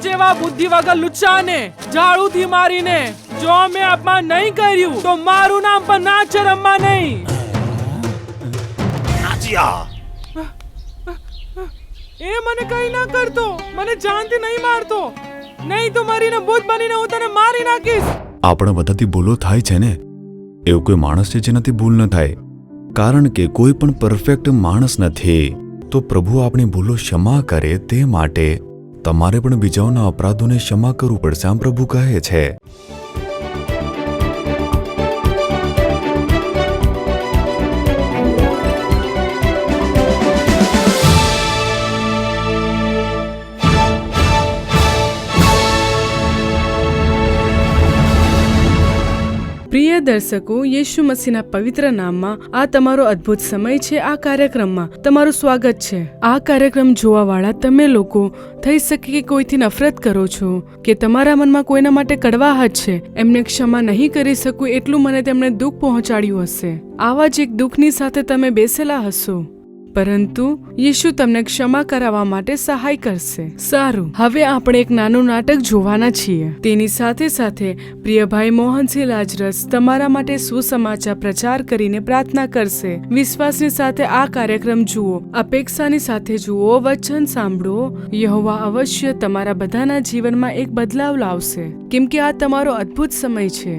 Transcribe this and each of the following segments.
જેવા બુદ્ધિ વગર લુચ્ચાને ઝાડુથી મારીને જો મેં અપમાન નહીં કર્યું તો મારું નામ પણ નાચ રમવા નહીં. એ મને કઈ ના કરતો, મને જાનથી નહીં મારતો, નહીં તો મરીને ભૂત બનીને હું તને મારી નાખીશ. આપણા બધાથી ભૂલો થાય છે ને, એવું કોઈ માણસ છે જેનાથી ભૂલ ન થાય, કારણ કે કોઈ પણ પરફેક્ટ માણસ નથી. તો પ્રભુ આપણી ભૂલો ક્ષમા કરે તે માટે તમારે પણ બીજાઓના અપરાધોને ક્ષમા કરવું પડશે, આમ પ્રભુ કહે છે. પ્રિય દર્શકો, યેશુ મસીહના પવિત્ર નામમાં આ તમારો અદ્ભુત સમય છે. આ કાર્યક્રમમાં તમારું સ્વાગત છે. આ કાર્યક્રમ જોવાવાળા તમે લોકો થઈ શકે કે કોઈથી નફરત કરો છો, કે તમારા મનમાં કોઈના માટે કડવાહટ છે, એમને ક્ષમા નહીં કરી શકું એટલું મને તેમણે દુઃખ પહોંચાડ્યું હશે. આવા જ એક દુઃખની સાથે તમે બેસેલા હશો, પરંતુ યેશુ તમને ક્ષમા કરાવવા માટે સહાય કરશે. સારું, હવે આપણે એક નાનું નાટક જોવાના છીએ. તેની સાથે સાથે પ્રિય ભાઈ મોહનસિંહ લાજરસ તમારા માટે સુસમાચાર પ્રચાર કરીને પ્રાર્થના કરશે. વિશ્વાસની સાથે આ કાર્યક્રમ જુઓ, અપેક્ષાની સાથે જુઓ, વચન સાંભળો. યહોવા અવશ્ય તમારા બધાના જીવનમાં એક બદલાવ લાવશે, કેમ કે આ તમારો અદ્ભુત સમય છે.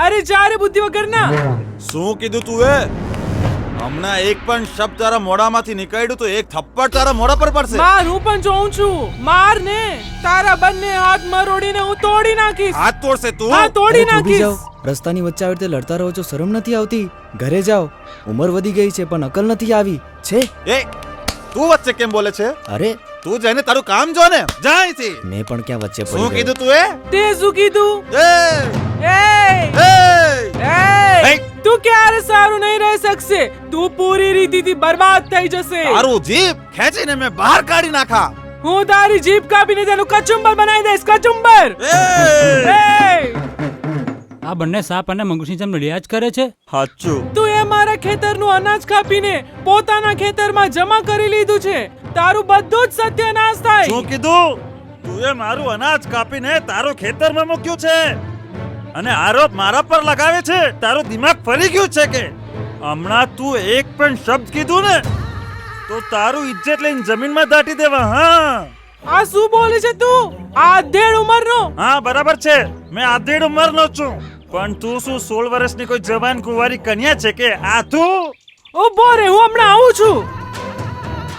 અરે જા રે બુદ્ધિ વગરના! શું કીધું તું એ? હમણાં એક પણ શબ્દ તારા મોઢામાંથી નીકળ્યું તો એક થપ્પડ તારા મોઢા પર પડશે. માર, હું પણ જોઉં છું. માર ને, તારા બંને હાથ મરોડીને હું તોડી નાખીશ. હાથ તોડશે તું? હા, તોડી નાખીશ. રસ્તાની વચ્ચે આવી રીતે લડતા રહો છો, શરમ નથી આવતી? ઘરે જાઓ, ઉંમર વધી ગઈ છે પણ અકલ નથી આવી છે. એ તું વચ્ચે કેમ બોલે છે? અરે તું જઈને તારું કામ જો ને, જા અહીંથી. મેં પણ ક્યાં વચ્ચે શું પડી કીધું તું એ? તે શું કીધું? એ તું ક્યારે સારું નહીં રહી શકશે. તું પૂરી રીતથી બરબાદ થઈ જશે. તારું જીભ ખેંચીને મેં બહાર કાઢી નાખા. હું તારી જીભ કાપીને તેનું કચુંબર બનાવી દઈશ. કચુંબર! આ બંને સાપ અને મંગળની જેમ લડ્યા જ કરે છે. સાચું. તું એ મારા ખેતરનું અનાજ કાપીને પોતાના ખેતરમાં જમા કરી લીધું છે. તારું બધું જ સત્યનાશ થાય. શું કીધું? તું એ મારું અનાજ કાપીને તારું ખેતરમાં મૂક્યું છે અને આરોપ મારા પર લગાવે છે. તારું દિમાગ ફરી ગયું છે કે? હમણાં તું એક પણ શબ્દ કીધું ને તો તારું ઇજ્જત લઈને જમીનમાં દાટી દેવા. હા, આ શું બોલે છે તું? આધેડ ઉંમરનો? હા બરાબર છે, મેં આધેડ ઉંમરનો છું. પણ તું શું 16 વર્ષની કોઈ જવાન કુંવારી કન્યા છે કે આ તું? ઉભો રે, હું હમણાં આવું છું.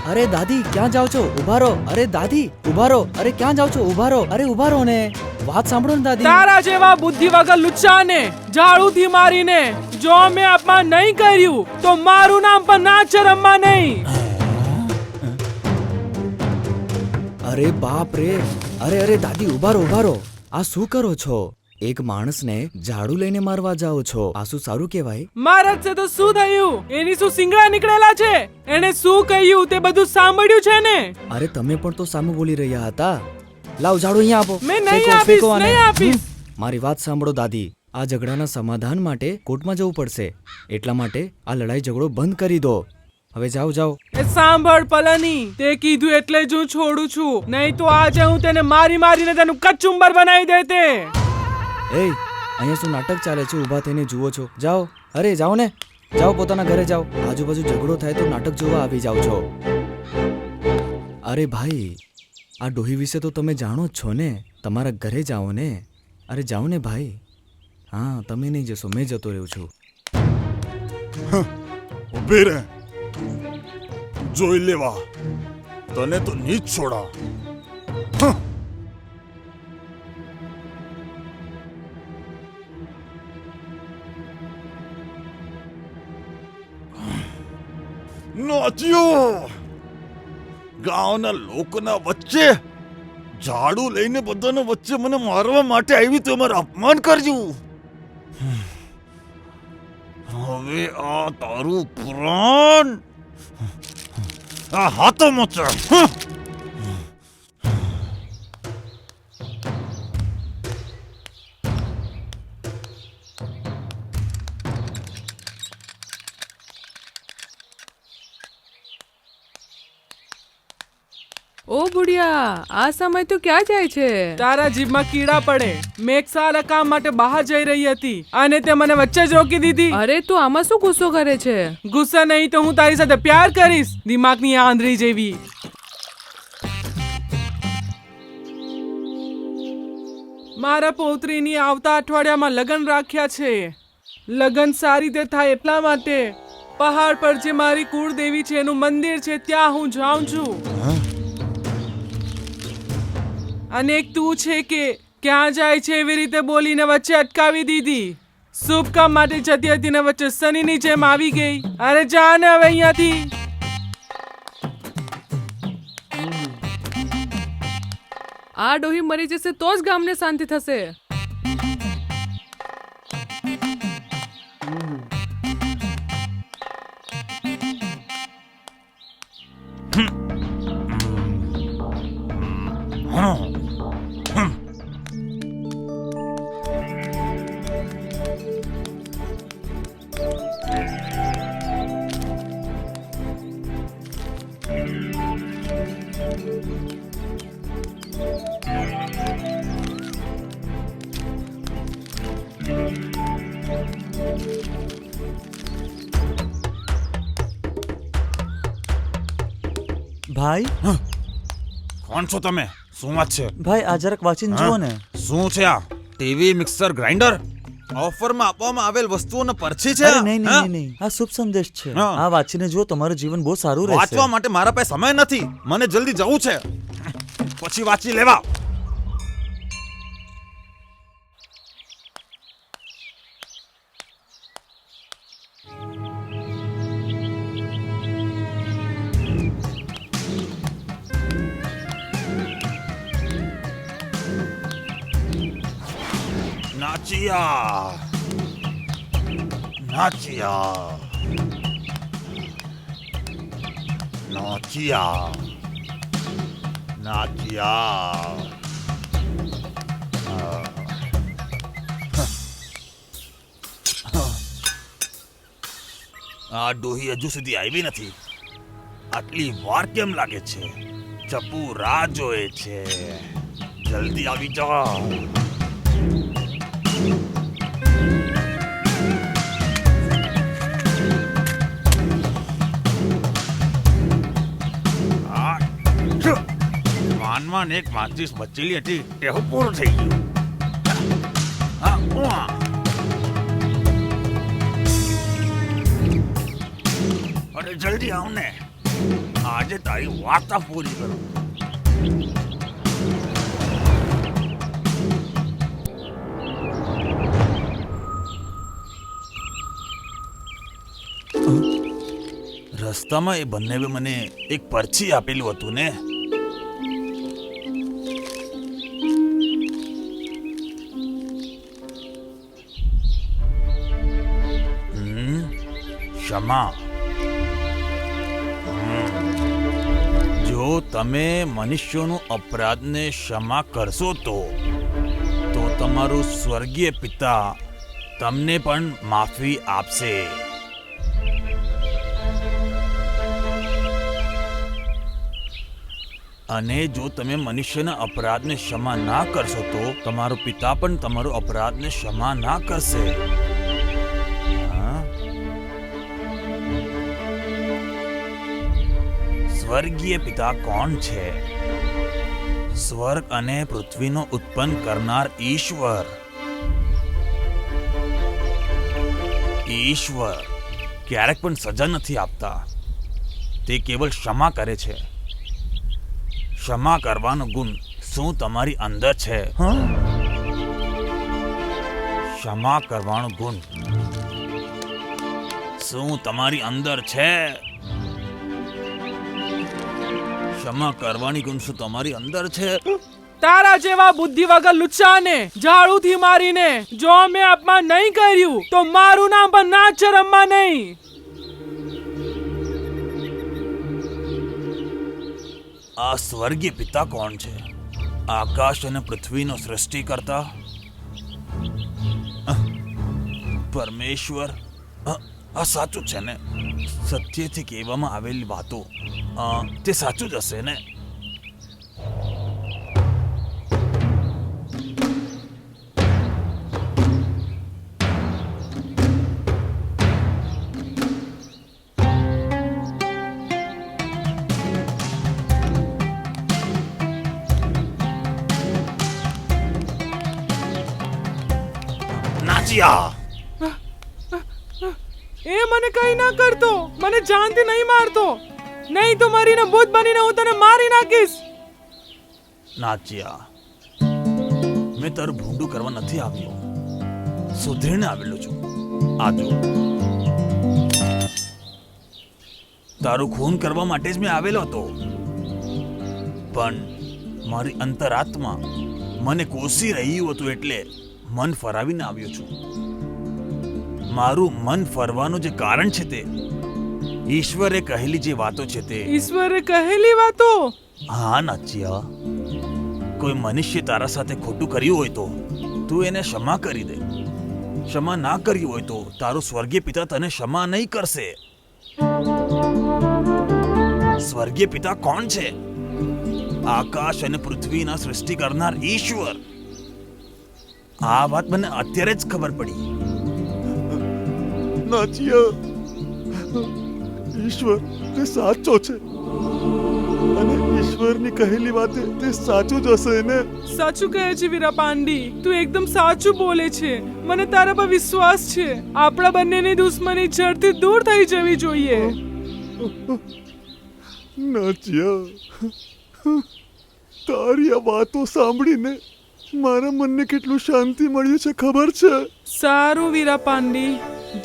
અરે દાદી ક્યાં જાવ છો? ઉભા રહો. અરે દાદી ઉભા રહો. અરે ક્યાં જાવ છો? ઉભા રહો. અરે ઉભા રહો ને, વાત સાંભળો ને દાદી. તારા જેવા બુદ્ધિ વગર લુચ્ચાને ઝાડુથી મારીને જો મેં અપમાન નહીં કર્યું તો મારું નામ પણ નાચ રમવા નહીં. અરે બાપ રે! અરે દાદી ઉભા રહો, ઉભા રહો. આ શું કરો છો? એક માણસને ઝાડુ લઈને મારવા જાઓ છો, આ શું સારું કહેવાય? મારા છે તો શું થયું? એની શું સિંગડા નીકળેલા છે? એને શું કહ્યું તે બધું સાંભળ્યું છે ને? અરે તમે પણ તો સામે બોલી રહ્યા હતા. લાવ ઝાડુ અહીંયા આપો. મેં નહીં ફેંકો, આપીશ, ફેંકો આને. નહીં આપીશ. મારી વાત સાંભળો દાદી, આ ઝઘડાના સમાધાન માટે કોર્ટમાં જવું પડશે. એટલા માટે આ લડાઈ ઝઘડો બંધ કરી દો. હવે જાઓ જાઓ. એ સાંભળ પલાની, તે કીધું એટલે જ હું છોડું છું, નહીં તો આજે હું તેને મારી મારીને તેનું કચુંબર બનાવી દેતે. એ અહીંયા શું નાટક ચાલે છે? ઊભા થઈને જુઓ છો? જાઓ. અરે જાઓ ને, જાઓ પોતાના ઘરે જાઓ. આજુબાજુ ઝઘડો થાય તો નાટક જોવા આવી જાઓ છો. અરે ભાઈ, આ ડોહી વિશે તો તમે જાણો જ છો ને. તમારા ઘરે જાઓ ને. અરે જાઓ ને ભાઈ. હા, તમે નહીં જશો, મેં જતો રહ્યો છું. ઉભી રહે, જોઈ લેવા. તને તો નીચ છોડા. નાચ્યો ગાંવના લોકોના વચ્ચે ઝાડુ લઈને બધાના વચ્ચે મને મારવા માટે આવી તો મારું અપમાન કર્યું. હવે આ તારું પ્રાણ આ હાથોમાં છે. ઓ બુડિયા, આ સમય તું ક્યાં જાય છે? તારા જીભમાં કીડા પડે. મેં એક સારા કામ માટે બહાર જઈ રહી હતી અને તે મને વચ્ચે જ રોકી દીધી. અરે તું આમાં શું ગુસ્સો કરે છે? ગુસ્સા નહીં તો હું તારી સાથે પ્યાર કરીશ, દિમાગની આંધળી જેવી. મારા પૌત્રીની આવતા અઠવાડિયામાં લગ્ન રાખ્યા છે. લગ્ન સારી રીતે થાય એટલા માટે પહાડ પર જે મારી કુળદેવી છે એનું મંદિર છે ત્યાં હું જાઉં છું. અને એક તું છે કે ક્યાં જાય છે એવી રીતે બોલીને વચ્ચે અટકાવી દીધી. શુભ કામ માટે જતી હતી ને વચ્ચે શનિની જેમ આવી ગઈ. અરે જા ને હવે અહીંયાથી. આ ડોહી મરી જશે તો જ ગામને શાંતિ થશે. ભાઈ કોણ છો તમે? શું વાત છે? ભાઈ આ જરાક વાંચીને જુઓ ને. શું છે આ? TV, mixer, grinder? ઓફરમાં આપવામાં આવેલ વસ્તુઓનો પરછી છે? અરે નહીં નહીં નહીં, આ શુભ સંદેશ છે. હા. આ વાંચીને જુઓ, તમારું જીવન બહુ સારું રહેશે. વાંચવા માટે મારા પાસે સમય નથી. મને જલ્દી જવું છે, પછી વાંચી લેવા. નાચિયા નાચિયા નાચિયા નાચિયા. આ ડોહી હજુ સુધી આવી નથી. આટલી વાર કેમ લાગે છે? ચપ્પુ રાહ જોએ છે. જલ્દી આવી જાઓ. માનમાં એક માચીસ બચેલી હતી, એવું પૂરું થઈ ગયું. અરે જલ્દી આવ ને, આજે તારી વાર્તા પૂરી કરો. રસ્તામાં એ બંને મને એક પરછી આપેલું હતું ને. ક્ષમા. જો તમે મનુષ્યોનું અપરાધને ક્ષમા કરશો તો તમારું સ્વર્ગીય પિતા તમને પણ માફી આપશે. અને જો તમે મનુષ્યના અપરાધને ક્ષમા ના કરશો તો તમારો પિતા પણ તમારો અપરાધને ક્ષમા ના કરશે. સ્વર્ગીય પિતા કોણ છે? સ્વર્ગ અને પૃથ્વીનો ઉત્પન્ન કરનાર ઈશ્વર. ઈશ્વર ક્યારેક પણ સજા નથી આપતા. તે કેવલ ક્ષમા કરે છે. ક્ષમા કરવાનો ગુણ શું તમારી અંદર છે? ક્ષમા કરવાનો ગુણ શું તમારી અંદર છે? ક્ષમા કરવાની ગુણ શું તમારી અંદર છે? તારા જેવા બુદ્ધિ વગર લુચ્ચાને ઝાડુથી મારીને જો મેં અપમાન નહીં કર્યું તો મારું નામ પણ નાચ રમવા નહીં. આ સ્વર્ગીય પિતા કોણ છે? આકાશ અને પૃથ્વીનો સૃષ્ટિ કરતા પરમેશ્વર. આ સાચું છે ને? સત્યથી કહેવામાં આવેલી વાતો તે સાચું જ હશે ને? નાચિયા, એ મને કઈ ના કરતો, મને જાનથી નહીં મારતો, નહીં તો મરીને ભૂત બનીને હું તને મારી નાખીશ. નાચિયા, મેં તારું ભૂંડું કરવા નથી આવ્યો, સુધરીને આવેલો છું. આજો, તારું ખૂન કરવા માટે જ મેં આવેલો હતો, પણ મારી અંતરાત્મા મને કોસી રહ્યું હતું એટલે મન ફરાવીને આવ્યો છું. મારું મન ફરવાનું જે કારણ છે તે ઈશ્વરે કહેલી જે વાતો છે તે. ઈશ્વરે કહેલી વાતો? હા નાચિયા, કોઈ મનુષ્ય તારા સાથે ખોટું કર્યું હોય તો તું એને ક્ષમા કરી દે. ક્ષમા ના કર્યું હોય તો તારો સ્વર્ગીય પિતા તને ક્ષમા નહીં કરશે. સ્વર્ગીય પિતા કોણ છે? આકાશ અને પૃથ્વીના સૃષ્ટિ કરનાર ઈશ્વર. આ વાત મને અત્યારે જ ખબર પડી. નાચિયા, ઈશ્વર તે સાચો છે અને ઈશ્વરની કહેલી વાતે તે સાચું જ હશે ને? સાચું કહે છે વીરાપાંડી, તું એકદમ સાચું બોલે છે. મને તારા પર વિશ્વાસ છે. આપણા બંનેની દુશ્મની જડથી દૂર થઈ જવી જોઈએ. નાચિયા, તારી આ વાતો સાંભળીને મારા મનને કેટલું શાંતિ મળ્યું છે ખબર છે? સારું વીરાપાંડી,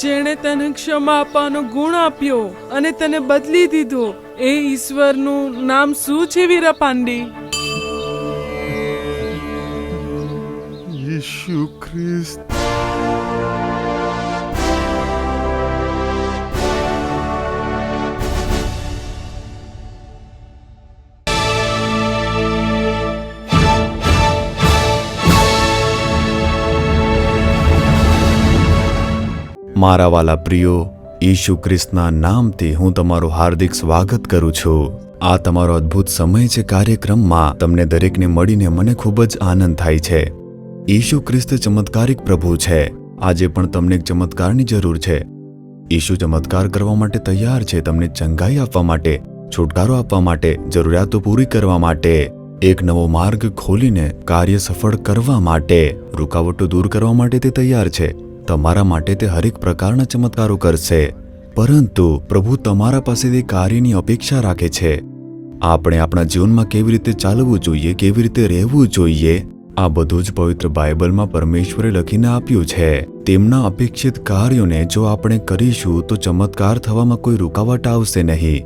જેણે તને ક્ષમા આપવાનો ગુણ આપ્યો અને તને બદલી દીધો એ ઈશ્વરનું નામ શું છે વીરાપાંડી? ઈસુ ખ્રિસ્ત. મારા વાલા પ્રિયો, ઈસુ ખ્રિસ્તના નામથી હું તમારું હાર્દિક સ્વાગત કરું છું. આ તમારો અદ્ભુત સમય છે કાર્યક્રમમાં તમને દરેકને મળીને મને ખૂબ જ આનંદ થાય છે. ઈસુ ખ્રિસ્ત ચમત્કારિક પ્રભુ છે. આજે પણ તમને એક ચમત્કારની જરૂર છે. ઈસુ ચમત્કાર કરવા માટે તૈયાર છે, તમને ચંગાઈ આપવા માટે, છુટકારો આપવા માટે, જરૂરિયાતો પૂરી કરવા માટે, એક નવો માર્ગ ખોલીને કાર્ય સફળ કરવા માટે, રૂકાવટો દૂર કરવા માટે તે તૈયાર છે. તમારા માટે તે હરેક પ્રકારના ચમત્કારો કરશે, પરંતુ પ્રભુ તમારા પાસેથી કાર્યની અપેક્ષા રાખે છે. આપણે આપણા જીવનમાં કેવી રીતે ચાલવું જોઈએ, કેવી રીતે રહેવું જોઈએ, આ બધું જ પવિત્ર બાઇબલમાં પરમેશ્વરે લખીને આપ્યું છે. તેમના અપેક્ષિત કાર્યોને જો આપણે કરીશું તો ચમત્કાર થવામાં કોઈ રૂકાવટ આવશે નહીં.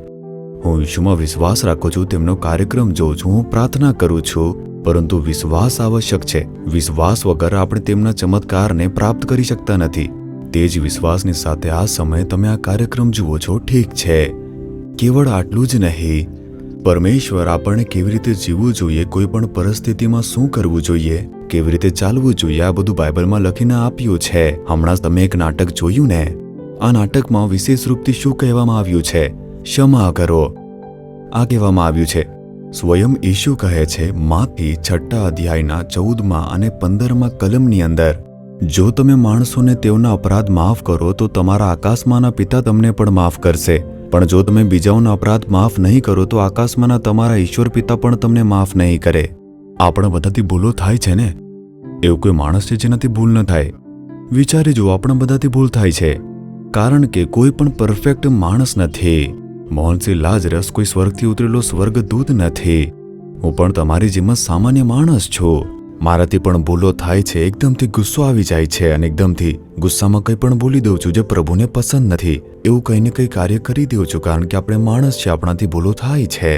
હું ઈશુમાં વિશ્વાસ રાખું છું, તેમનો કાર્યક્રમ જોઉં છું, હું પ્રાર્થના કરું છું, પરંતુ વિશ્વાસ આવશ્યક છે. વિશ્વાસ વગર આપણે તેમના ચમત્કારને પ્રાપ્ત કરી શકતા નથી. તે જ વિશ્વાસની સાથે આ સમયે તમે આ કાર્યક્રમ જુઓ છો, ઠીક છે. કેવળ આટલું જ નહીં, પરમેશ્વર આપણને કેવી રીતે જીવવું જોઈએ, કોઈ પણ પરિસ્થિતિમાં શું કરવું જોઈએ, કેવી રીતે ચાલવું જોઈએ, આ બધું બાઇબલમાં લખીને આપ્યું છે. હમણાં તમે એક નાટક જોયું ને? આ નાટકમાં વિશેષ રૂપથી શું કહેવામાં આવ્યું છે? ક્ષમા કરો. આ કહેવામાં આવ્યું છે. સ્વયં ઈશુ કહે છે માથી 6 અધ્યાયના 14 અને 15 કલમની અંદર, જો તમે માણસોને તેઓના અપરાધ માફ કરો તો તમારા આકાશમાંના પિતા તમને પણ માફ કરશે, પણ જો તમે બીજાઓના અપરાધ માફ નહીં કરો તો આકાશમાંના તમારા ઈશ્વર પિતા પણ તમને માફ નહીં કરે. આપણા બધાથી ભૂલો થાય છે ને? એવું કોઈ માણસ છે જેનાથી ભૂલ ન થાય? વિચારી જુઓ, આપણા બધાથી ભૂલ થાય છે, કારણ કે કોઈ પણ પરફેક્ટ માણસ નથી. મોહનસિંહ લાજરસ કોઈ સ્વર્ગથી ઉતરેલો સ્વર્ગદૂત નથી. હું પણ તમારી જેમ જ સામાન્ય માણસ છું. મારાથી પણ ભૂલો થાય છે. એકદમથી ગુસ્સો આવી જાય છે અને એકદમથી ગુસ્સામાં કંઈ પણ બોલી દઉં છું જે પ્રભુને પસંદ નથી. એવું કંઈ ને કંઈ કાર્ય કરી દઉં છું, કારણ કે આપણે માણસ છે, આપણાથી ભૂલો થાય છે.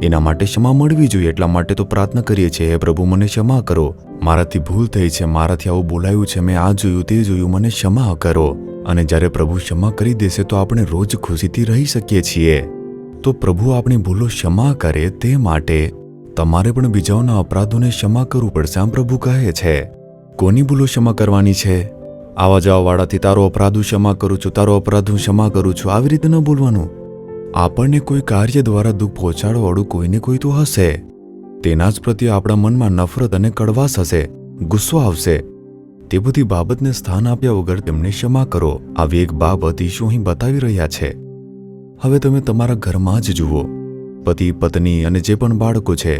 એના માટે ક્ષમા મળવી જોઈએ. એટલા માટે તો પ્રાર્થના કરીએ છીએ, હે પ્રભુ મને ક્ષમા કરો, મારાથી ભૂલ થઈ છે, મારાથી આવું બોલાયું છે, મેં આ જોયું તે જોયું, મને ક્ષમા કરો. અને જ્યારે પ્રભુ ક્ષમા કરી દેશે તો આપણે રોજ ખુશીથી રહી શકીએ છીએ. તો પ્રભુ આપણી ભૂલો ક્ષમા કરે તે માટે તમારે પણ બીજાઓના અપરાધોને ક્ષમા કરવું પડશે. આમ પ્રભુ કહે છે. કોની ભૂલો ક્ષમા કરવાની છે? આવા જવા વાળાથી તારો અપરાધ હું ક્ષમા કરું છું, તારો અપરાધ હું ક્ષમા કરું છું, આવી રીતે ન બોલવાનું. આપણને કોઈ કાર્ય દ્વારા દુઃખ પહોંચાડવાળું કોઈને કોઈ તો હશે. તેના જ પ્રત્યે આપણા મનમાં નફરત અને કડવાશ હશે, ગુસ્સો આવશે. તે બધી બાબતને સ્થાન આપ્યા વગર તેમને ક્ષમા કરો. આવી એક બાબત ઈશુ અહીં બતાવી રહ્યા છે. હવે તમે તમારા ઘરમાં જ જુઓ, પતિ પત્ની અને જે પણ બાળકો છે,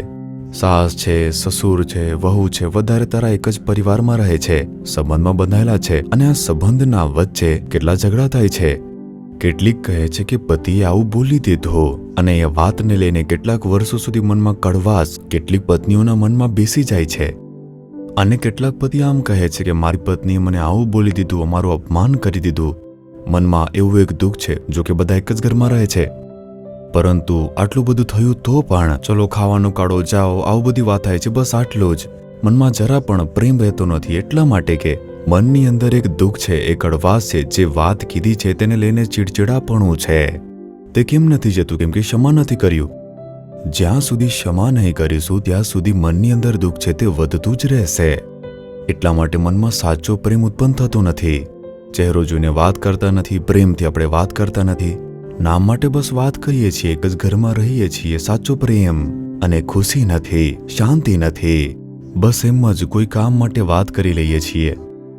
સાસ છે, સસુર છે, વહુ છે, વધારે તારા એક જ પરિવારમાં રહે છે, સંબંધમાં બંધાયેલા છે, અને આ સંબંધના વચ્ચે કેટલા ઝઘડા થાય છે. કેટલીક કહે છે કે પતિએ આવું બોલી દીધું, અને એ વાતને લઈને કેટલાક વર્ષો સુધી મનમાં કડવાશ કેટલીક પત્નીઓના મનમાં બેસી જાય છે. અને કેટલાક પતિ આમ કહે છે કે મારી પત્નીએ મને આવું બોલી દીધું, અમારું અપમાન કરી દીધું. મનમાં એવું એક દુઃખ છે. જો કે બધા એક જ ઘરમાં રહે છે, પરંતુ આટલું બધું થયું તો પણ ચલો ખાવાનું કાઢો, જાઓ, આવું બધી વાત થાય છે, બસ આટલું જ. મનમાં જરા પણ પ્રેમ રહેતો નથી. એટલા માટે કે મનની અંદર એક દુઃખ છે, એક કડવાશ છે. જે વાત કીધી છે તેને લઈને ચીડચીડાપણું છે. તે કેમ નથી જતું? કેમ કે ક્ષમા નથી કર્યું. જ્યાં સુધી ક્ષમા નહીં કરીશું ત્યાં સુધી મનની અંદર દુઃખ છે તે વધતું જ રહેશે. એટલા માટે મનમાં સાચો પ્રેમ ઉત્પન્ન થતો નથી. ચહેરો જોઈને વાત કરતા નથી, પ્રેમથી આપણે વાત કરતા નથી. નામ માટે બસ વાત કરીએ છીએ, એક જ ઘરમાં રહીએ છીએ. સાચો પ્રેમ અને ખુશી નથી, શાંતિ નથી. બસ એમ જ કોઈ કામ માટે વાત કરી લઈએ છીએ.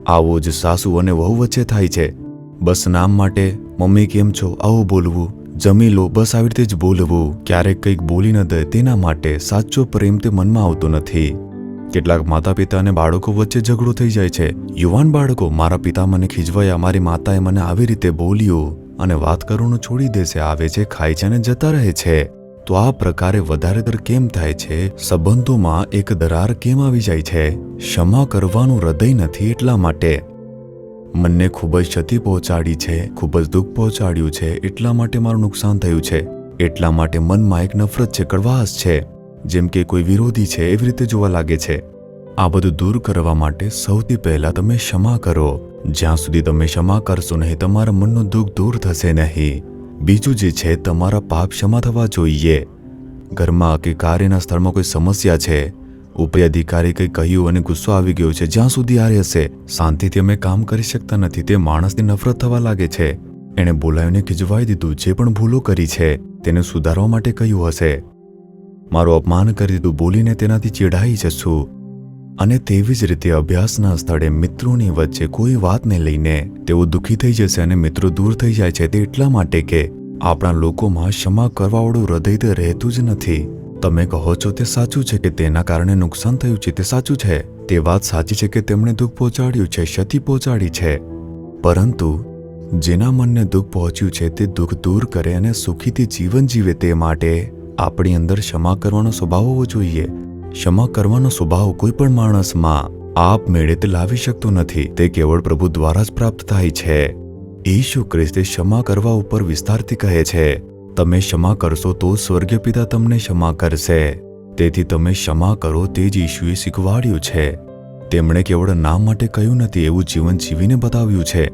આવો જ સાસુ અને વહુ વચ્ચે થાય છે. બસ નામ માટે મમ્મી કેમ છો આવું બોલવું, જમી લો, બસ આવી રીતે જ બોલવું. ક્યારેક કંઈક બોલી ન દે તેના માટે સાચો પ્રેમ તે મનમાં આવતો નથી. કેટલાક માતા પિતા અને બાળકો વચ્ચે ઝઘડો થઈ જાય છે. યુવાન બાળકો, મારા પિતા મને ખીજવાયા, મારી માતાએ મને આવી રીતે બોલ્યું, અને વાત કરવાનું છોડી દેશે, આવે છે, ખાય છે અને જતા રહે છે. તો આ પ્રકારે વધારેતર કેમ થાય છે? સંબંધોમાં એક દરાર કેમ આવી જાય છે? ક્ષમા કરવાનું હૃદય નથી. એટલા માટે મનને ખૂબ જ ક્ષતિ પહોંચાડી છે, ખૂબ જ દુઃખ પહોંચાડ્યું છે, એટલા માટે મારું નુકસાન થયું છે. એટલા માટે મનમાં એક નફરત છે, કડવાશ છે, જેમ કે કોઈ વિરોધી છે એવી રીતે જોવા લાગે છે. આ બધું દૂર કરવા માટે સૌથી પહેલા તમે ક્ષમા કરો. જ્યાં સુધી તમે ક્ષમા કરશો નહીં, તમારા મનનું દુઃખ દૂર થશે નહીં. બીજું જે છે, તમારા પાપ ક્ષમા થવા જોઈએ. ઘરમાં કે કાર્યના સ્થળમાં કોઈ સમસ્યા છે, ઉપરી અધિકારી કંઈ કહ્યું અને ગુસ્સો આવી ગયો છે, જ્યાં સુધી આ રહેશે શાંતિથી અમે કામ કરી શકતા નથી. તે માણસની નફરત થવા લાગે છે. એણે બોલાવીને ખીજવાઈ દીધું, જે પણ ભૂલો કરી છે તેને સુધારવા માટે કહ્યું હશે, મારું અપમાન કરી દીધું બોલીને તેનાથી ચીડાઈ જશું. અને તેવી જ રીતે અભ્યાસના સ્થળે મિત્રોની વચ્ચે કોઈ વાતને લઈને તેઓ દુઃખી થઈ જશે અને મિત્રો દૂર થઈ જાય છે. તે એટલા માટે કે આપણા લોકોમાં ક્ષમા કરવાવાળું હૃદય તે રહેતું જ નથી. તમે કહો છો તે સાચું છે કે તેના કારણે નુકસાન થયું છે, તે સાચું છે. તે વાત સાચી છે કે તેમણે દુઃખ પહોંચાડ્યું છે, ક્ષતિ પહોંચાડી છે. પરંતુ જેના મનને દુઃખ પહોંચ્યું છે તે દુઃખ દૂર કરે અને સુખીથી જીવન જીવે તે માટે આપણી અંદર ક્ષમા કરવાનો સ્વભાવ હોવો જોઈએ. ક્ષમા કરવાનો સ્વભાવ કોઈ પણ માણસમાં આપમેળે તે લાવી શકતો નથી. તે કેવળ પ્રભુ દ્વારા જ પ્રાપ્ત થાય છે. ઈસુ ખ્રિસ્તે ક્ષમા કરવા ઉપર વિસ્તારથી કહે છે, તમે ક્ષમા કરશો તો સ્વર્ગીય પિતા તમને ક્ષમા કરશે. તેથી તમે ક્ષમા કરો, તે જ ઈશુએ શીખવાડ્યું છે. તેમણે કેવળ નામ માટે કહ્યું નથી, એવું જીવન જીવીને બતાવ્યું છે.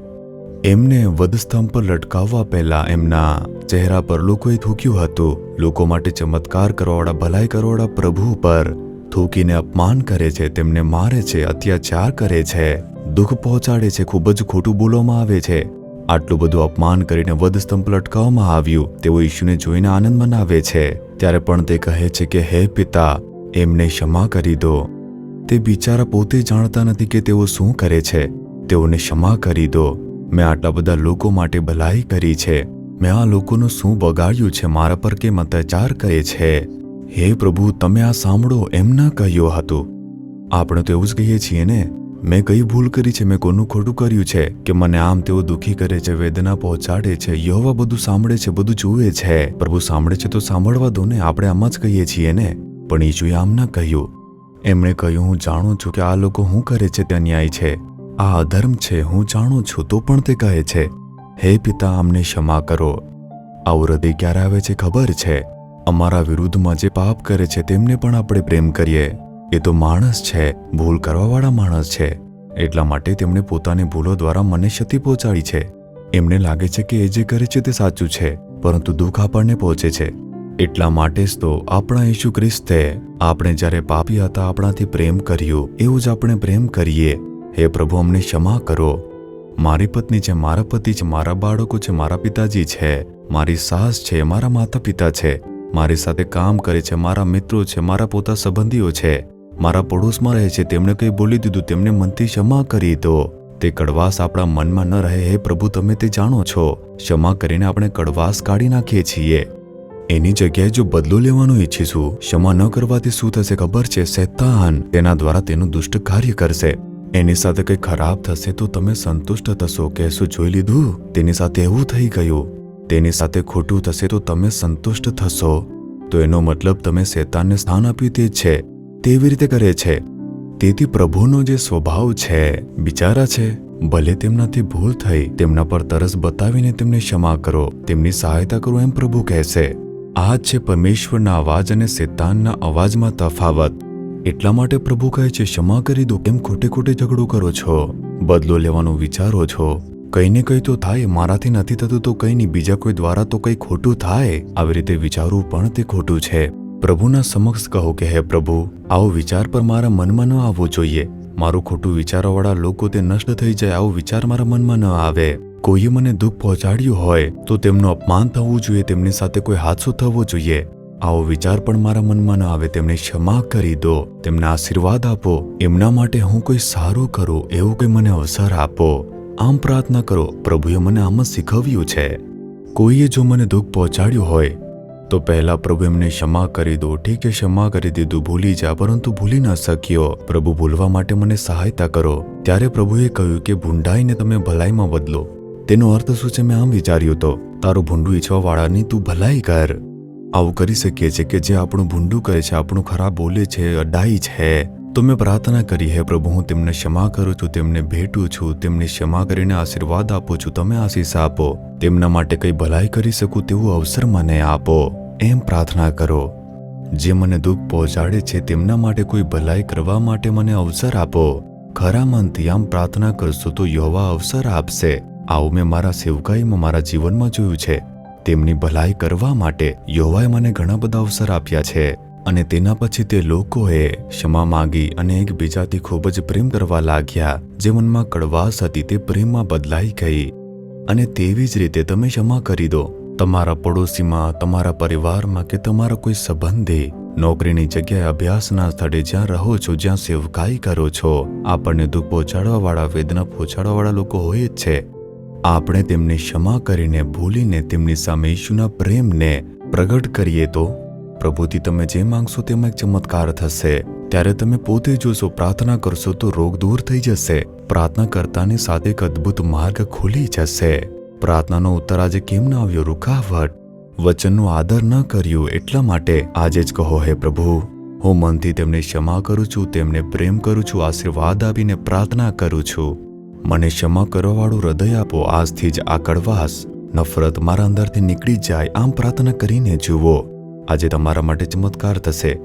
એમને વધસ્તંભ પર લટકાવવા પહેલા એમના ચહેરા પર લોકોએ થૂક્યું હતું. લોકો માટે ચમત્કાર કરવાવાળા, ભલાઈ કરવાવાળા પ્રભુ પર થૂકીને અપમાન કરે છે, તેમને મારે છે, અત્યાચાર કરે છે, દુઃખ પહોંચાડે છે, ખૂબ જ ખોટું બોલવામાં આવે છે. આટલું બધું અપમાન કરીને વધસ્તંભ પર લટકાવવામાં આવ્યું. તેઓ ઈશુને જોઈને આનંદ મનાવે છે. ત્યારે પણ તે કહે છે કે હે પિતા, એમને ક્ષમા કરી દો. તે બિચારા પોતે જાણતા નથી કે તેઓ શું કરે છે. તેઓને ક્ષમા કરી દો. મેં આટલા બધા લોકો માટે ભલાઈ કરી છે, મેં આ લોકોનું શું બગાડ્યું છે, મારા પર કેમ અત્યાચાર કરે છે. હે પ્રભુ, તમે આ સાંભળો, એમ ના કહ્યું હતું. આપણે તો એવું જ કહીએ છીએ ને, મેં કઈ ભૂલ કરી છે, મેં કોનું ખોટું કર્યું છે કે મને આમ તેઓ દુઃખી કરે છે, વેદના પહોંચાડે છે. યહોવા બધું સાંભળે છે, બધું જુએ છે. પ્રભુ સાંભળે છે તો સાંભળવા દો ને. આપણે આમ જ કહીએ છીએ ને. પણ ઈશુએ આમ ના કહ્યું. એમણે કહ્યું, હું જાણું છું કે આ લોકો શું કરે છે તે અન્યાય છે, આ અધર્મ છે, હું જાણું છું. તો પણ તે કહે છે, હે પિતા, અમને ક્ષમા કરો. આવું હૃદય ક્યારે આવે છે ખબર છે? અમારા વિરુદ્ધમાં જે પાપ કરે છે તેમને પણ આપણે પ્રેમ કરીએ. એ તો માણસ છે, ભૂલ કરવાવાળા માણસ છે. એટલા માટે તેમણે પોતાની ભૂલો દ્વારા મને ક્ષતિ પહોંચાડી છે. એમને લાગે છે કે એ જે કરે છે તે સાચું છે, પરંતુ દુઃખ આપણને પહોંચે છે. એટલા માટે જ તો આપણા ઈસુ ખ્રિસ્તે આપણે જ્યારે પાપી હતા આપણાથી પ્રેમ કર્યું, એવું જ આપણે પ્રેમ કરીએ. હે પ્રભુ, અમને ક્ષમા કરો. મારી પત્ની છે, મારા પતિ છે, મારા બાળકો છે, મારા પિતાજી છે, મારી સાસ છે, મારા માતા પિતા છે, મારી સાથે કામ કરે છે, મારા મિત્રો છે, મારા પોતા સંબંધીઓ છે, મારા પડોશમાં રહે છે, તેમણે કંઈ બોલી દીધું, તેમને મનથી ક્ષમા કરી દો. તે કડવાશ આપણા મનમાં ન રહે. હે પ્રભુ, તમે તે જાણો છો. ક્ષમા કરીને આપણે કડવાશ કાઢી નાખીએ છીએ. એની જગ્યાએ જો બદલો લેવાનું ઈચ્છીશું, ક્ષમા ન કરવાથી શું થશે ખબર છે? શૈતાન તેના દ્વારા તેનું દુષ્ટ કાર્ય કરશે. એની સાથે કંઈ ખરાબ થશે તો તમે સંતુષ્ટ થશો કે શું જોઈ લીધું, તેની સાથે એવું થઈ ગયું. તેની સાથે ખોટું થશે તો તમે સંતુષ્ટ થશો. તો એનો મતલબ તમે શૈતાનને સ્થાન આપ્યું તે જ છે, તેવી રીતે કરે છે. તેથી પ્રભુનો જે સ્વભાવ છે, બિચારા છે, ભલે તેમનાથી ભૂલ થઈ, તેમના પર તરસ બતાવીને તેમને ક્ષમા કરો, તેમની સહાયતા કરો, એમ પ્રભુ કહેશે. આ જ છે પરમેશ્વરના અવાજ અને શૈતાનના અવાજમાં તફાવત. એટલા માટે પ્રભુ કહે છે, ક્ષમા કરી દો. કેમ ખોટે ખોટે ઝઘડો કરો છો? બદલો લેવાનું વિચારો છો? કંઈ ને કંઈ તો થાય. મારાથી નથી થતું તો કંઈ નહીં, બીજા કોઈ દ્વારા તો કંઈ ખોટું થાય. આવી રીતે વિચારવું પણ તે ખોટું છે. પ્રભુના સમક્ષ કહો કે હે પ્રભુ, આવો વિચાર પર મારા મનમાં ન આવવો જોઈએ. મારું ખોટું વિચારોવાળા લોકો તે નષ્ટ થઈ જાય, આવો વિચાર મારા મનમાં ન આવે. કોઈએ મને દુઃખ પહોંચાડ્યું હોય તો તેમનું અપમાન થવું જોઈએ, તેમની સાથે કોઈ હાદસો થવો જોઈએ. આવો વિચાર પણ મારા મનમાં ન આવે. તેમને ક્ષમા કરી દો, તેમને આશીર્વાદ આપો. એમના માટે હું કોઈ સારું કરું, એવું કંઈ મને અવસર આપો. આમ પ્રાર્થના કરો. પ્રભુએ મને આમ જ શીખવ્યું છે. કોઈએ જો મને દુઃખ પહોંચાડ્યું હોય તો પહેલા પ્રભુ એમને ક્ષમા કરી દો. ઠીક છે, ક્ષમા કરી દીધું, ભૂલી જા, પરંતુ ભૂલી ન શક્યો. પ્રભુ, ભૂલવા માટે મને સહાયતા કરો. ત્યારે પ્રભુએ કહ્યું કે ભૂંડાઈને તમે ભલાઈમાં બદલો. તેનો અર્થ શું છે? મેં આમ વિચાર્યું તો તારું ભૂંડું ઈચ્છવાવાળાની તું ભલાઈ કર. આવું કરી શકીએ છીએ કે જે આપણું ભૂંડું કરે છે, આપણું ખરાબ બોલે છે, અડાઈ છે, તો મેં પ્રાર્થના કરી, હે પ્રભુ, હું તેમને ક્ષમા કરું છું, તેમને ભેટું છું, તેમને ક્ષમા કરીને આશીર્વાદ આપું છું. તમે આશીષ આપો. તેમના માટે કંઈ ભલાઈ કરી શકું તેવું અવસર મને આપો. એમ પ્રાર્થના કરો. જે મને દુઃખ પહોંચાડે છે તેમના માટે કોઈ ભલાઈ કરવા માટે મને અવસર આપો. ખરા મનથી આમ પ્રાર્થના કરશો તો યહોવા અવસર આપશે. આવું મેં મારા સેવકાઈમાં, મારા જીવનમાં જોયું છે. તેમની ભલાઈ કરવા માટે યહોવાએ મને ઘણા બધા અવસર આપ્યા છે. અને તેના પછી તે લોકોએ ક્ષમા માંગી અને એકબીજાથી ખૂબ જ પ્રેમ કરવા લાગ્યા. જે મનમાં કડવાશ હતી તે પ્રેમમાં બદલાઈ ગઈ. અને તેવી જ રીતે તમે ક્ષમા કરી દો. તમારા પડોશીમાં, તમારા પરિવારમાં કે તમારા કોઈ સંબંધી, નોકરીની જગ્યાએ, અભ્યાસના સ્થળે, જ્યાં રહો છો, જ્યાં સેવકાઈ કરો છો, આપણને દુઃખ પહોંચાડવાવાળા, વેદના પહોંચાડવાવાળા લોકો હોય જ છે. આપણે તેમને ક્ષમા કરીને, ભૂલીને તેમની સામે ઈશુના પ્રેમને પ્રગટ કરીએ તો પ્રભુથી તમે જે માંગશો તેમાં એક ચમત્કાર થશે. ત્યારે તમે પોતે જોશો, પ્રાર્થના કરશો તો રોગ દૂર થઈ જશે. પ્રાર્થના કરતાની સાથે એક અદ્ભુત માર્ગ ખુલી જશે. પ્રાર્થનાનો ઉત્તર આજે કેમ ન આવ્યો? રૂકાવટ, વચનનો આદર ન કર્યું. એટલા માટે આજે જ કહો, હે પ્રભુ, હું મનથી તેમને ક્ષમા કરું છું, તેમને પ્રેમ કરું છું, આશીર્વાદ આપીને પ્રાર્થના કરું છું. મને ક્ષમા કરવાવાળું હૃદય આપો. આજથી જ આ કડવાશ, નફરત મારા અંદરથી નીકળી જાય. આમ પ્રાર્થના કરીને જુઓ, આજે તમારા માટે ચમત્કાર થશે.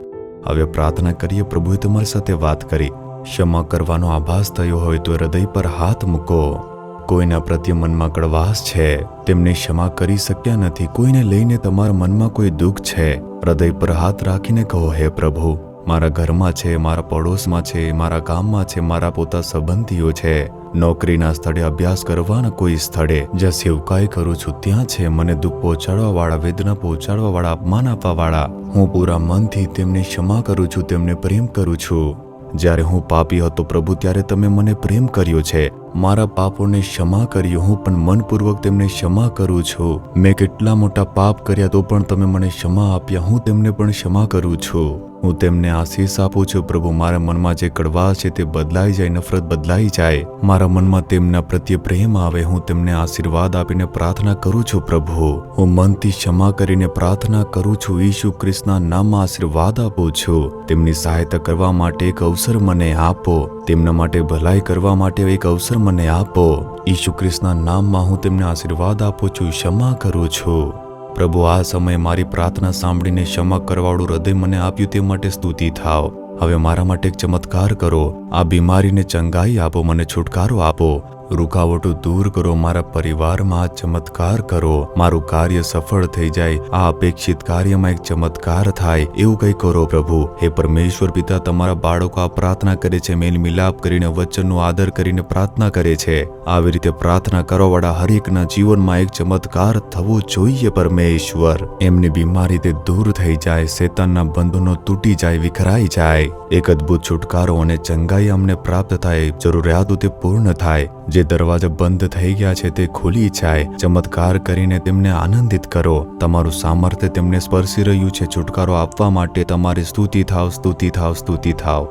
હવે પ્રાર્થના કરીએ. પ્રભુએ તમારી સાથે વાત કરી. ક્ષમા કરવાનો આભાસ થયો હોય તો હૃદય પર હાથ મૂકો. કોઈના પ્રત્યે મનમાં કડવાશ છે, તેમને ક્ષમા કરી શક્યા નથી, કોઈને લઈને તમારા મનમાં કોઈ દુઃખ છે, હૃદય પર હાથ રાખીને કહો, હે પ્રભુ, મારા ઘરમાં છે, મારા પડોશમાં છે, મારા ગામમાં છે, મારા પોતા સંબંધીઓ છે, નોકરીના સ્થળે, અભ્યાસ કરવાના કોઈ સ્થળે, જ્યાં સેવકાઈ કરું છું ત્યાં છે, મને દુઃખ પહોંચાડવાવાળા, વેદના પહોંચાડવાવાળા, અપમાન આપવાવાળા, હું પૂરા મનથી તેમને ક્ષમા કરું છું, તેમને પ્રેમ કરું છું. જ્યારે હું પાપી હતો પ્રભુ, ત્યારે તમે મને પ્રેમ કર્યો છે. મારા પાપોને ક્ષમા કર્યું. હું પણ મનપૂર્વક તેમને ક્ષમા કરું છું. મેં કેટલા મોટા પાપ કર્યા તો પણ તમે મને ક્ષમા આપ્યા. હું તેમને પણ ક્ષમા કરું છું. હું તેમને આશીષ આપું છું. પ્રભુ, મારા મનમાં જે કડવાશ છે તે બદલાઈ જાય, નફરત બદલાઈ જાય. મારા મનમાં તેમના પ્રત્યે પ્રેમ આવે. હું તેમને આશીર્વાદ આપીને પ્રાર્થના કરું છું. પ્રભુ, હું મનથી ક્ષમા કરીને પ્રાર્થના કરું છું. ઈસુ ખ્રિસ્તના નામમાં આશીર્વાદ આપું છું. તેમની સહાયતા કરવા માટે એક અવસર મને આપો. તેમના માટે ભલાઈ કરવા માટે એક અવસર મને આપો. ઈસુ ખ્રિસ્તના નામમાં હું તેમને આશીર્વાદ આપું છું. ક્ષમા કરું છું. પ્રભુ, આ સમયે મારી પ્રાર્થના સાંભળીને ક્ષમા કરવાળું હૃદય મને આપ્યું તે માટે સ્તુતિ થાવ. હવે મારા માટે એક ચમત્કાર કરો. આ બીમારીને ચંગાઈ આપો, મને છુટકારો આપો. રૂકાવટો દૂર કરો, મારા પરિવારમાં ચમત્કાર કરો. મારું કાર્ય સફળ થઈ જાય, આ અપેક્ષિત કાર્યમાં એક ચમત્કાર થાય એવું કંઈ કરો પ્રભુ. હે પરમેશ્વર પિતા, તમારા બાળકો આ પ્રાર્થના કરે છે, મેલ મિલાપ કરીને, વચનનો આદર કરીને પ્રાર્થના કરે છે. આવી રીતે પ્રાર્થના કરવાવાળા હરેકના જીવનમાં એક ચમત્કાર થવો જોઈએ પરમેશ્વર. એમની બીમારી તે દૂર થઈ જાય, શેતાનના બંધનો તૂટી જાય, વિખરાઈ જાય. એક અદ્ભુત છુટકારો અને ચંગાઈ અમને પ્રાપ્ત થાય. જરૂરિયાતો તે પૂર્ણ થાય. જે દરવાજા બંધ થઈ ગયા છે તે ખુલી જાય. ચમત્કાર કરીને તેમને આનંદિત કરો. તમારું સામર્થ્ય તેમને સ્પર્શી રહ્યું છે. છુટકારો આપવા માટે તમારી સ્તુતિ થાવ, સ્તુતિ થાવ, સ્તુતિ થાવ.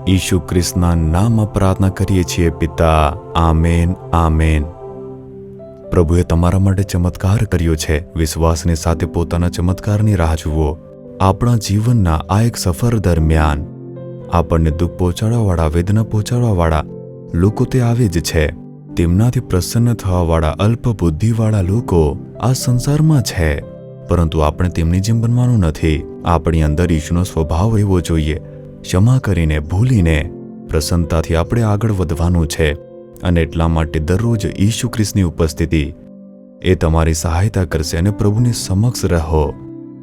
ઈસુ ખ્રિસ્તના નામમાં પ્રાર્થના કરીએ છીએ પિતા. Amen, amen. પ્રભુએ તમારા માટે ચમત્કાર કર્યો છે. વિશ્વાસની સાથે પોતાના ચમત્કારની રાહ જુઓ. આપણા જીવનના આ એક સફર દરમિયાન આપણને દુઃખ પહોંચાડવાવાળા, વેદના પહોંચાડવાવાળા લોકો તે આવે જ છે. તેમનાથી પ્રસન્ન થવાવાળા અલ્પ બુદ્ધિવાળા લોકો આ સંસારમાં છે, પરંતુ આપણે તેમની જેમ બનવાનું નથી. આપણી અંદર ઈશુનો સ્વભાવ રહેવો જોઈએ. ક્ષમા કરીને, ભૂલીને, પ્રસન્નતાથી આપણે આગળ વધવાનું છે. અને એટલા માટે દરરોજ ઈસુ ખ્રિસ્તની ઉપસ્થિતિ એ તમારી સહાયતા કરશે. અને પ્રભુની સમક્ષ રહો,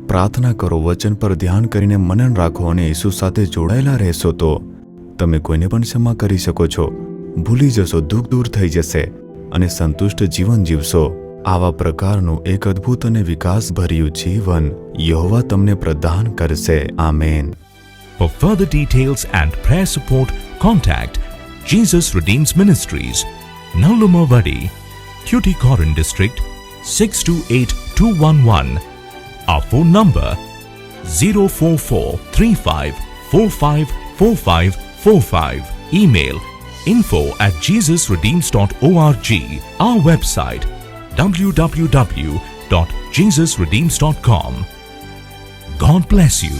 પ્રાર્થના કરો, વચન પર ધ્યાન કરીને મનન રાખો અને ઈસુ સાથે જોડાયેલા રહેશો તો તમે કોઈને પણ ક્ષમા કરી શકો છો. ભૂલી જશો, દુઃખ દૂર થઈ જશે અને સંતુષ્ટ જીવન જીવશો. આવા પ્રકારનું એક અદ્ભુત અને વિકાસભર્યું જીવન યહોવા તમને પ્રદાન કરશે. Amen. For further details and prayer support, contact Jesus Redeems Ministries, Nallumavadi, Tuticorin District, 628211. Our phone number 04435454545. Email info@jesusredeems.org. Our website www.jesusredeems.com. God bless you.